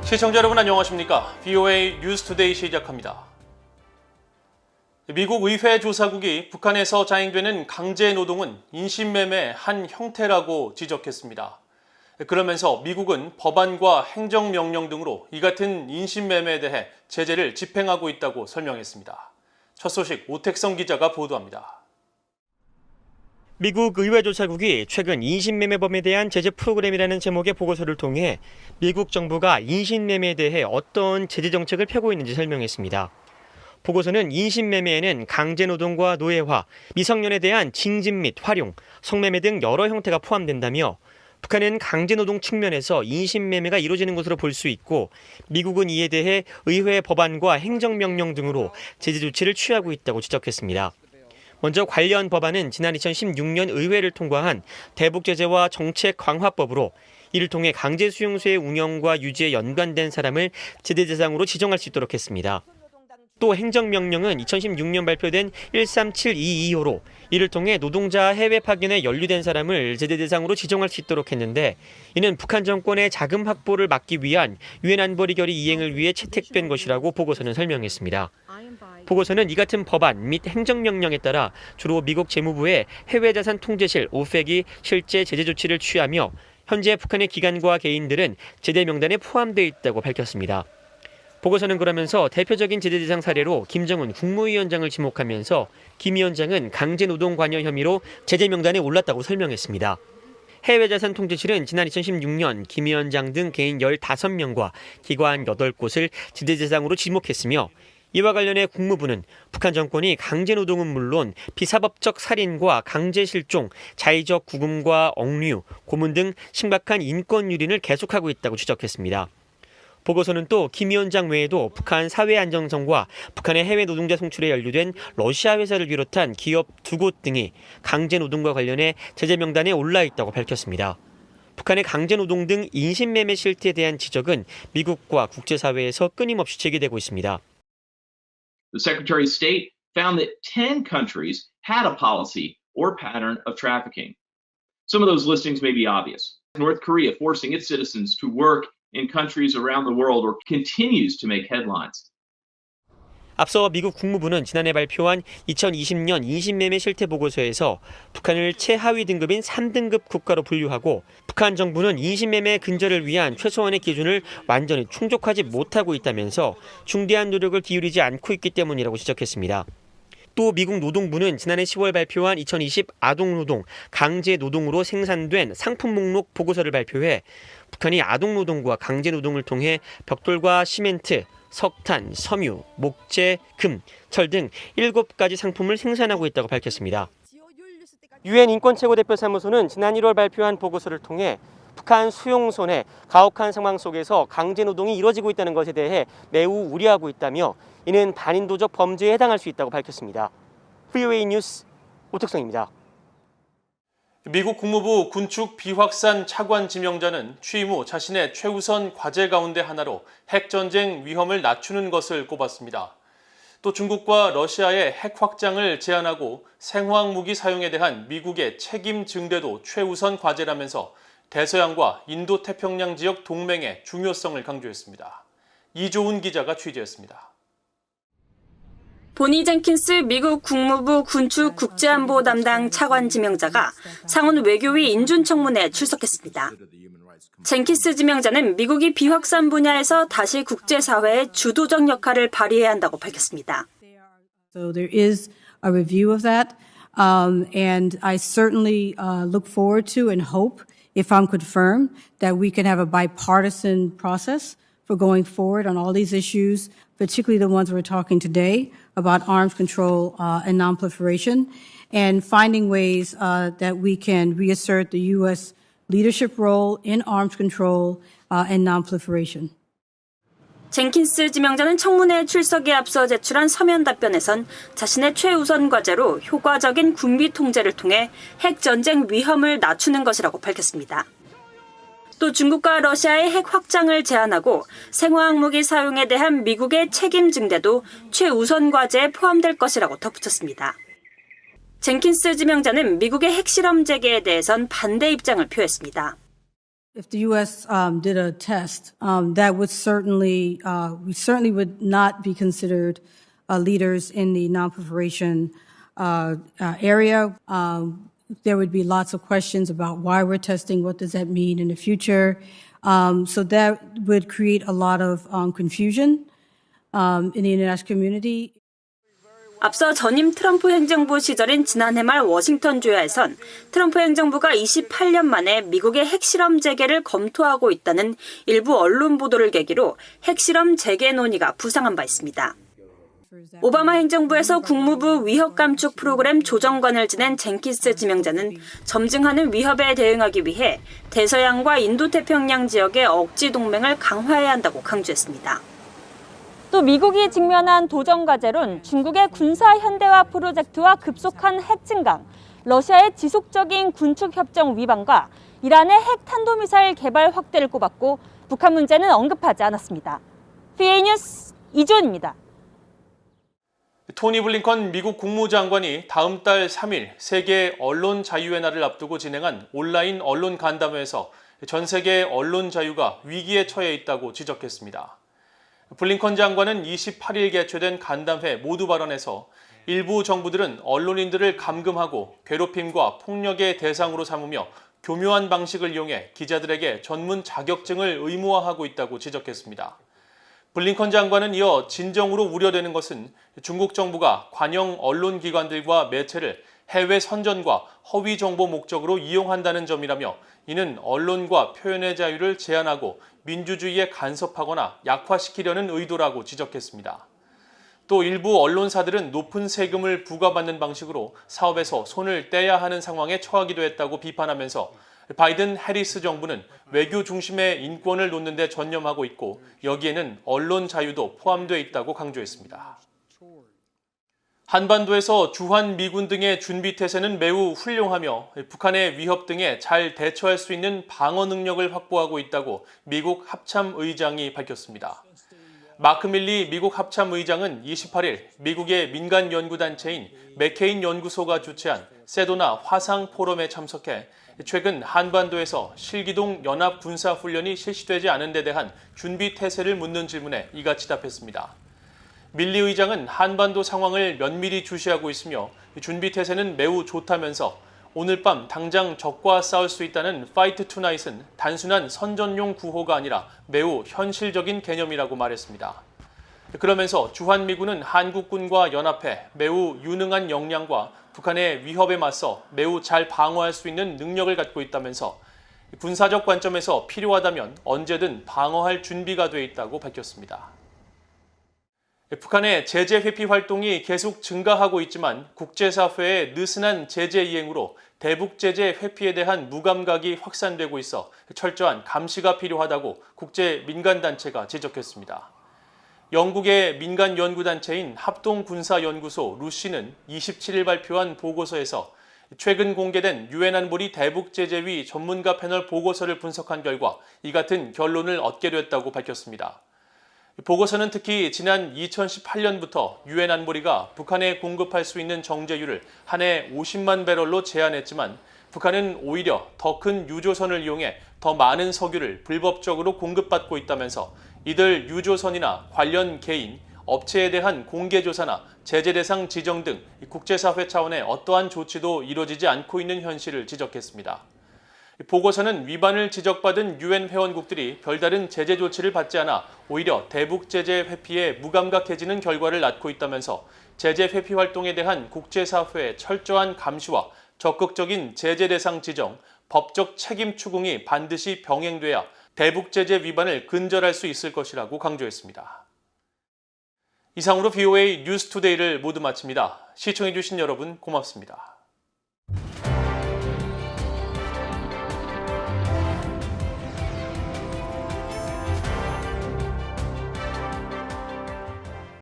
시청자 여러분 안녕하십니까? VOA 뉴스투데이 시작합니다. 미국 의회 조사국이 북한에서 자행되는 강제 노동은 인신매매의 한 형태라고 지적했습니다. 그러면서 미국은 법안과 행정명령 등으로 이 같은 인신매매에 대해 제재를 집행하고 있다고 설명했습니다. 첫 소식 오택성 기자가 보도합니다. 미국 의회조사국이 최근 인신매매범에 대한 제재 프로그램이라는 제목의 보고서를 통해 미국 정부가 인신매매에 대해 어떤 제재 정책을 펴고 있는지 설명했습니다. 보고서는 인신매매에는 강제노동과 노예화, 미성년에 대한 징집 및 활용, 성매매 등 여러 형태가 포함된다며 북한은 강제노동 측면에서 인신매매가 이루어지는 것으로 볼 수 있고 미국은 이에 대해 의회 법안과 행정명령 등으로 제재 조치를 취하고 있다고 지적했습니다. 먼저 관련 법안은 지난 2016년 의회를 통과한 대북제재와 정책 강화법으로 이를 통해 강제수용소의 운영과 유지에 연관된 사람을 제재 대상으로 지정할 수 있도록 했습니다. 또 행정명령은 2016년 발표된 13722호로 이를 통해 노동자 해외 파견에 연루된 사람을 제재 대상으로 지정할 수 있도록 했는데 이는 북한 정권의 자금 확보를 막기 위한 유엔 안보리 결의 이행을 위해 채택된 것이라고 보고서는 설명했습니다. 보고서는 이 같은 법안 및 행정명령에 따라 주로 미국 재무부의 해외자산 통제실 오펙이 실제 제재 조치를 취하며 현재 북한의 기관과 개인들은 제재 명단에 포함되어 있다고 밝혔습니다. 보고서는 그러면서 대표적인 제재 대상 사례로 김정은 국무위원장을 지목하면서 김 위원장은 강제노동 관여 혐의로 제재 명단에 올랐다고 설명했습니다. 해외자산 통제실은 지난 2016년 김 위원장 등 개인 15명과 기관 8곳을 제재 대상으로 지목했으며 이와 관련해 국무부는 북한 정권이 강제노동은 물론 비사법적 살인과 강제실종, 자의적 구금과 억류, 고문 등 심각한 인권 유린을 계속하고 있다고 지적했습니다. 보고서는 또 김 위원장 외에도 북한 사회안정성과 북한의 해외 노동자 송출에 연루된 러시아 회사를 비롯한 기업 2곳 등이 강제노동과 관련해 제재 명단에 올라 있다고 밝혔습니다. 북한의 강제노동 등 인신매매 실태에 대한 지적은 미국과 국제사회에서 끊임없이 제기되고 있습니다. The Secretary of State found that 10 countries had a policy or pattern of trafficking. Some of those listings may be obvious. North Korea forcing its citizens to work in countries around the world or continues to make headlines. 앞서 미국 국무부는 지난해 발표한 2020년 인신매매 실태 보고서에서 북한을 최하위 등급인 3등급 국가로 분류하고 북한 정부는 인신매매 근절을 위한 최소한의 기준을 완전히 충족하지 못하고 있다면서 중대한 노력을 기울이지 않고 있기 때문이라고 지적했습니다. 또 미국 노동부는 지난해 10월 발표한 2020 아동노동, 강제노동으로 생산된 상품 목록 보고서를 발표해 북한이 아동노동과 강제노동을 통해 벽돌과 시멘트, 석탄, 섬유, 목재, 금, 철 등 7가지 상품을 생산하고 있다고 밝혔습니다. 유엔 인권최고대표사무소는 지난 1월 발표한 보고서를 통해 북한 수용소 내 가혹한 상황 속에서 강제노동이 이뤄지고 있다는 것에 대해 매우 우려하고 있다며 이는 반인도적 범죄에 해당할 수 있다고 밝혔습니다. VOA 뉴스 오택성입니다. 미국 국무부 군축 비확산 차관 지명자는 취임 후 자신의 최우선 과제 가운데 하나로 핵전쟁 위험을 낮추는 것을 꼽았습니다. 또 중국과 러시아의 핵 확장을 제한하고 생화학무기 사용에 대한 미국의 책임 증대도 최우선 과제라면서 대서양과 인도태평양 지역 동맹의 중요성을 강조했습니다. 이조은 기자가 취재했습니다. 보니 젠킨스 미국 국무부 군축 국제안보 담당 차관 지명자가 상원 외교위 인준청문회에 출석했습니다. 젠킨스 지명자는 미국이 비확산 분야에서 다시 국제사회의 주도적 역할을 발휘해야 한다고 밝혔습니다. So there is a review of that, and I certainly look forward to and hope, if I'm confirmed, that we can have a bipartisan process for going forward on all these issues, particularly the ones we're talking today about arms control and nonproliferation, and finding ways that we can reassert the U.S. leadership role in arms control and nonproliferation. 젠킨스 지명자는 청문회 출석에 앞서 제출한 서면 답변에선 자신의 최우선 과제로 효과적인 군비 통제를 통해 핵전쟁 위험을 낮추는 것이라고 밝혔습니다. 또 중국과 러시아의 핵 확장을 제한하고 생화학무기 사용에 대한 미국의 책임 증대도 최우선 과제에 포함될 것이라고 덧붙였습니다. 젠킨스 지명자는 미국의 핵실험 재개에 대해선 반대 입장을 표했습니다. If the U.S. Did a test, that would certainly, we certainly would not be considered leaders in the nonproliferation area. There would be lots of questions about why we're testing, what does that mean in the future. So that would create a lot of confusion in the international community. 앞서 전임 트럼프 행정부 시절인 지난해 말 워싱턴 주야에선 트럼프 행정부가 28년 만에 미국의 핵실험 재개를 검토하고 있다는 일부 언론 보도를 계기로 핵실험 재개 논의가 부상한 바 있습니다. 오바마 행정부에서 국무부 위협 감축 프로그램 조정관을 지낸 젠킨스 지명자는 점증하는 위협에 대응하기 위해 대서양과 인도태평양 지역의 억지 동맹을 강화해야 한다고 강조했습니다. 또 미국이 직면한 도전 과제론 중국의 군사 현대화 프로젝트와 급속한 핵 증강, 러시아의 지속적인 군축 협정 위반과 이란의 핵 탄도미사일 개발 확대를 꼽았고 북한 문제는 언급하지 않았습니다. PA 뉴스 이주원입니다. 토니 블링컨 미국 국무장관이 다음 달 3일 세계 언론 자유의 날을 앞두고 진행한 온라인 언론 간담회에서 전 세계 언론 자유가 위기에 처해 있다고 지적했습니다. 블링컨 장관은 28일 개최된 간담회 모두 발언에서 일부 정부들은 언론인들을 감금하고 괴롭힘과 폭력의 대상으로 삼으며 교묘한 방식을 이용해 기자들에게 전문 자격증을 의무화하고 있다고 지적했습니다. 블링컨 장관은 이어 진정으로 우려되는 것은 중국 정부가 관영 언론기관들과 매체를 해외 선전과 허위 정보 목적으로 이용한다는 점이라며 이는 언론과 표현의 자유를 제한하고 민주주의에 간섭하거나 약화시키려는 의도라고 지적했습니다. 또 일부 언론사들은 높은 세금을 부과받는 방식으로 사업에서 손을 떼야 하는 상황에 처하기도 했다고 비판하면서 바이든 해리스 정부는 외교 중심의 인권을 놓는 데 전념하고 있고 여기에는 언론 자유도 포함되어 있다고 강조했습니다. 한반도에서 주한 미군 등의 준비태세는 매우 훌륭하며 북한의 위협 등에 잘 대처할 수 있는 방어 능력을 확보하고 있다고 미국 합참의장이 밝혔습니다. 마크 밀리 미국 합참의장은 28일 미국의 민간 연구단체인 맥케인 연구소가 주최한 세도나 화상 포럼에 참석해 최근 한반도에서 실기동 연합 군사 훈련이 실시되지 않은 데 대한 준비태세를 묻는 질문에 이같이 답했습니다. 밀리 의장은 한반도 상황을 면밀히 주시하고 있으며 준비태세는 매우 좋다면서 오늘 밤 당장 적과 싸울 수 있다는 Fight Tonight은 단순한 선전용 구호가 아니라 매우 현실적인 개념이라고 말했습니다. 그러면서 주한미군은 한국군과 연합해 매우 유능한 역량과 북한의 위협에 맞서 매우 잘 방어할 수 있는 능력을 갖고 있다면서 군사적 관점에서 필요하다면 언제든 방어할 준비가 돼 있다고 밝혔습니다. 북한의 제재 회피 활동이 계속 증가하고 있지만 국제사회의 느슨한 제재 이행으로 대북 제재 회피에 대한 무감각이 확산되고 있어 철저한 감시가 필요하다고 국제 민간단체가 지적했습니다. 영국의 민간 연구단체인 합동군사연구소 루시는 27일 발표한 보고서에서 최근 공개된 유엔 안보리 대북 제재위 전문가 패널 보고서를 분석한 결과 이 같은 결론을 얻게 됐다고 밝혔습니다. 보고서는 특히 지난 2018년부터 유엔 안보리가 북한에 공급할 수 있는 정제유를 한 해 50만 배럴로 제한했지만 북한은 오히려 더 큰 유조선을 이용해 더 많은 석유를 불법적으로 공급받고 있다면서 이들 유조선이나 관련 개인, 업체에 대한 공개조사나 제재 대상 지정 등 국제사회 차원의 어떠한 조치도 이루어지지 않고 있는 현실을 지적했습니다. 보고서는 위반을 지적받은 유엔 회원국들이 별다른 제재 조치를 받지 않아 오히려 대북 제재 회피에 무감각해지는 결과를 낳고 있다면서 제재 회피 활동에 대한 국제사회의 철저한 감시와 적극적인 제재 대상 지정, 법적 책임 추궁이 반드시 병행돼야 대북 제재 위반을 근절할 수 있을 것이라고 강조했습니다. 이상으로 VOA 뉴스투데이를 모두 마칩니다. 시청해주신 여러분 고맙습니다.